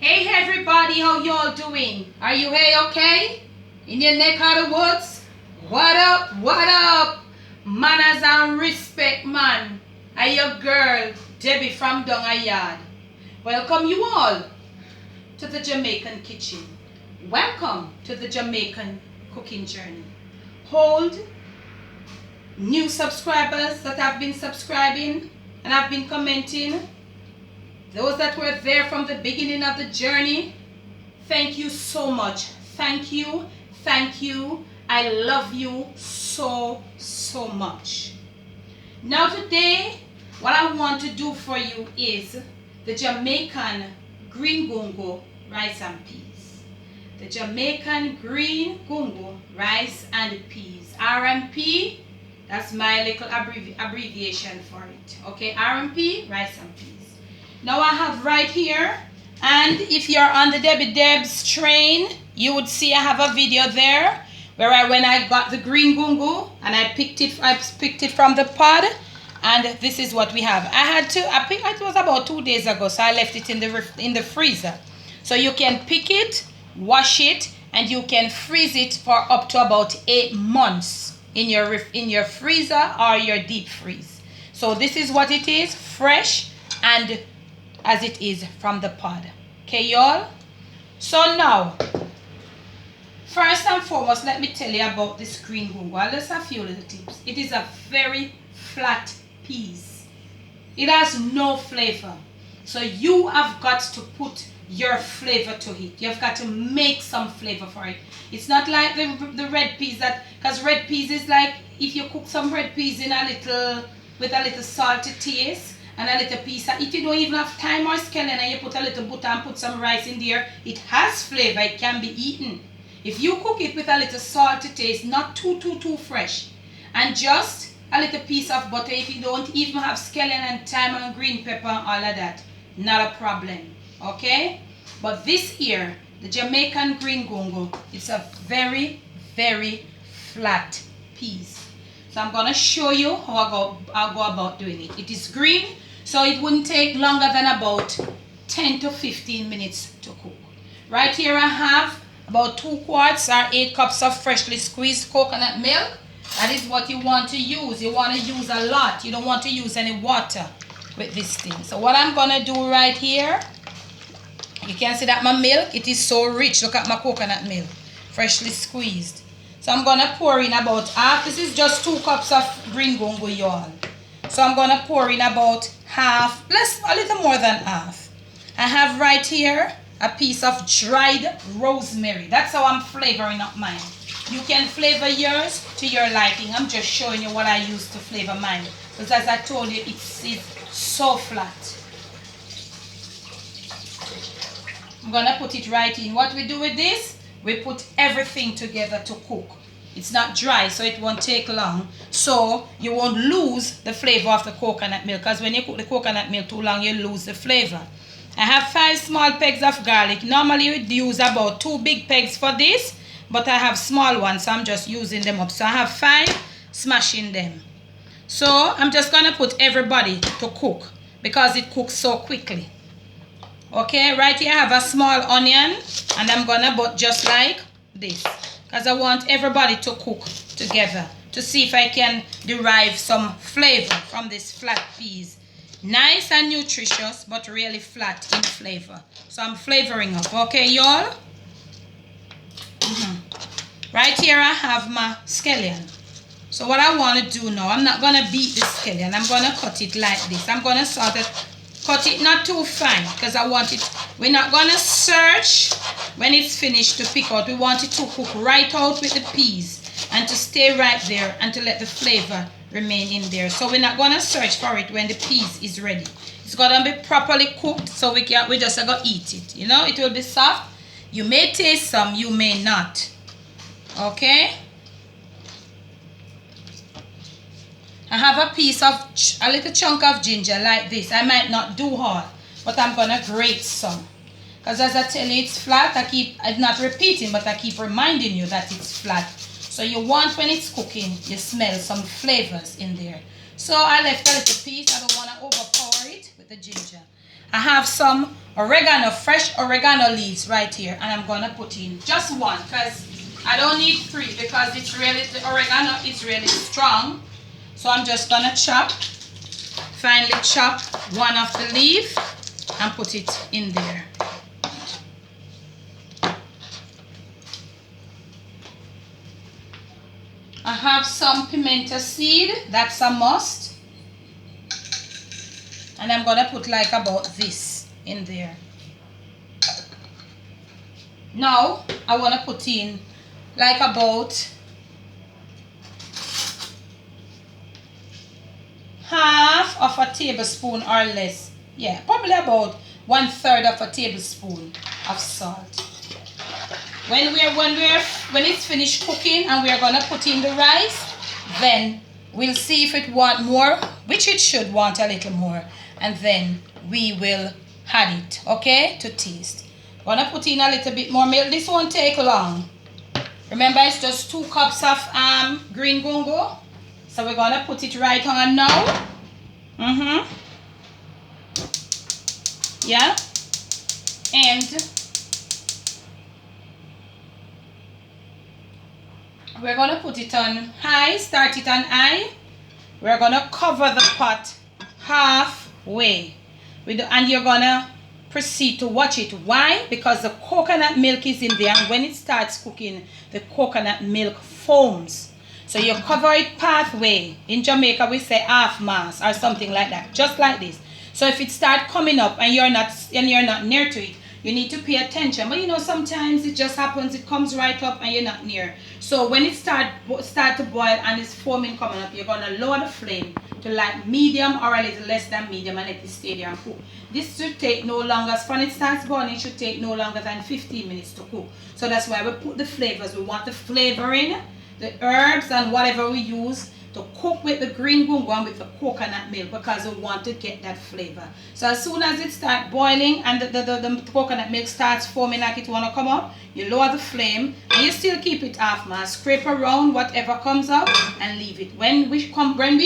Hey everybody, how y'all doing? Are you okay? In your neck of the woods? What up? What up? Manners and respect, man. I your girl, Debbie from Yard. Welcome you all to the Jamaican kitchen. Welcome to the Jamaican cooking journey. Hold new subscribers that have been subscribing and have been commenting. Those that were there from the beginning of the journey, thank you so much. Thank you. Thank you. I love you so much. Now today, what I want to do for you is the Jamaican green gungo rice and peas. The Jamaican green gungo rice and peas. RMP, that's my little abbreviation for it. Okay, RMP, rice and peas. Now I have right here, and if you're on the Debbie Debs train, you would see I have a video there where when I got the green gungo and I picked it from the pod, and this is what we have. I picked it was about 2 days ago, so I left it in the freezer. So you can pick it, wash it, and you can freeze it for up to about 8 months in your freezer or your deep freeze. So this is what it is, fresh and as it is from the pod. Okay, y'all? So now, first and foremost, let me tell you about this green gungo. Just a few little tips. It is a very flat piece. It has no flavor. So you have got to put your flavor to it. You've got to make some flavor for it. It's not like the red peas because red peas is like if you cook some red peas in with a little salty taste, and a little piece. If you don't even have time or scallion and you put a little butter and put some rice in there, it has flavor, it can be eaten. If you cook it with a little salty taste, not too fresh, and just a little piece of butter, if you don't even have scallion and thyme and green pepper and all of that, not a problem, okay? But this here, the Jamaican green gungo, it's a very flat piece. So I'm gonna show you how I'll go about doing it. It is green, so it wouldn't take longer than about 10 to 15 minutes to cook. Right here I have about 2 quarts or 8 cups of freshly squeezed coconut milk. That is what you want to use. You want to use a lot. You don't want to use any water with this thing. So what I'm going to do right here, you can see that my milk, it is so rich. Look at my coconut milk, freshly squeezed. So I'm going to pour in about half. This is just 2 cups of green gungo, y'all. So I'm going to pour in about half, a little more than half. I have right here a piece of dried rosemary. That's how I'm flavoring up mine. You can flavor yours to your liking. I'm just showing you what I use to flavor mine. Because as I told you, it's so flat. I'm going to put it right in. What we do with this, we put everything together to cook. It's not dry, so it won't take long. So you won't lose the flavor of the coconut milk. Because when you cook the coconut milk too long, you lose the flavor. I have 5 small pegs of garlic. Normally you would use about 2 big pegs for this. But I have small ones, so I'm just using them up. So I have 5, smashing them. So I'm just going to put everybody to cook. Because it cooks so quickly. Okay, right here I have a small onion. And I'm going to put just like this. Because I want everybody to cook together to see if I can derive some flavor from this flat peas. Nice and nutritious, but really flat in flavor. So I'm flavoring up, okay, y'all? Right here I have my scallion. So what I want to do now, I'm not going to beat the scallion. I'm going to cut it like this. I'm going to sort of cut it not too fine because I want it. We're not going to search when it's finished to pick out. We want it to cook right out with the peas and to stay right there and to let the flavor remain in there. So we're not going to search for it when the peas is ready. It's going to be properly cooked so we just going to eat it. You know, it will be soft. You may taste some, you may not. Okay? I have a little chunk of ginger like this. I might not do all, but I'm going to grate some. Because as I tell you, it's flat. I'm not repeating, but I keep reminding you that it's flat. So you want, when it's cooking, you smell some flavors in there. So I left a little piece. I don't want to overpower it with the ginger. I have some oregano, fresh oregano leaves right here, and I'm gonna put in just one because I don't need 3 because it's really, the oregano is really strong. So I'm just gonna finely chop one of the leaf and put it in there. I have some pimento seed, that's a must. And I'm gonna put like about this in there. Now I wanna put in like about half of a tablespoon or less. Yeah, probably about 1/3 of a tablespoon of salt. When it's finished cooking and we're gonna put in the rice, then we'll see if it want more, which it should want a little more, and then we will add it, okay, to taste. Gonna put in a little bit more milk. This won't take long. Remember, it's just 2 cups of green gungo. So we're gonna put it right on now. Yeah. And we're gonna put it on high, start it on high. We're gonna cover the pot halfway. And you're gonna proceed to watch it. Why? Because the coconut milk is in there, and when it starts cooking, the coconut milk foams. So you cover it pathway. In Jamaica we say half mass or something like that, just like this. So if it starts coming up and you're not near to it, you need to pay attention. But you know, sometimes it just happens, it comes right up and you're not near. So when it start to boil and it's foaming coming up, you're gonna lower the flame to like medium or a little less than medium and let it stay there and cook. This should take no longer, when it starts boiling, it should take no longer than 15 minutes to cook. So that's why we put the flavors. We want the flavoring, the herbs and whatever we use to cook with the green gungo and with the coconut milk, because we want to get that flavor. So as soon as it starts boiling and the coconut milk starts foaming like it want to come up, you lower the flame and you still keep it half mass. Scrape around whatever comes out and leave it. When we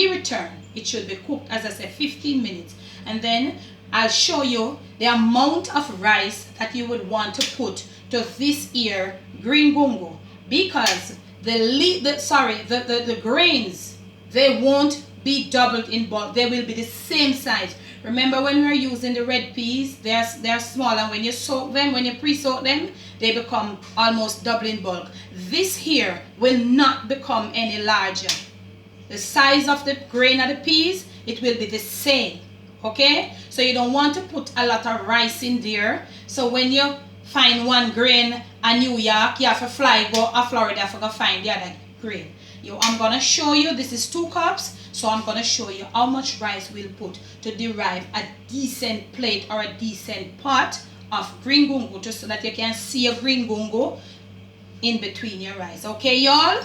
return, it should be cooked, as I said, 15 minutes. And then I'll show you the amount of rice that you would want to put to this here green gungo, because the grains, they won't be doubled in bulk. They will be the same size. Remember, when we are using the red peas, they're small, and when you soak them, when you pre-soak them, they become almost double in bulk. This here will not become any larger. The size of the grain of the peas, it will be the same. Okay? So you don't want to put a lot of rice in there. So when you find one grain in New York, you have to fly go to Florida to go find the other grain. I'm going to show you, this is 2 cups, so I'm going to show you how much rice we'll put to derive a decent plate or a decent pot of green gungo, just so that you can see a green gungo in between your rice. Okay, y'all?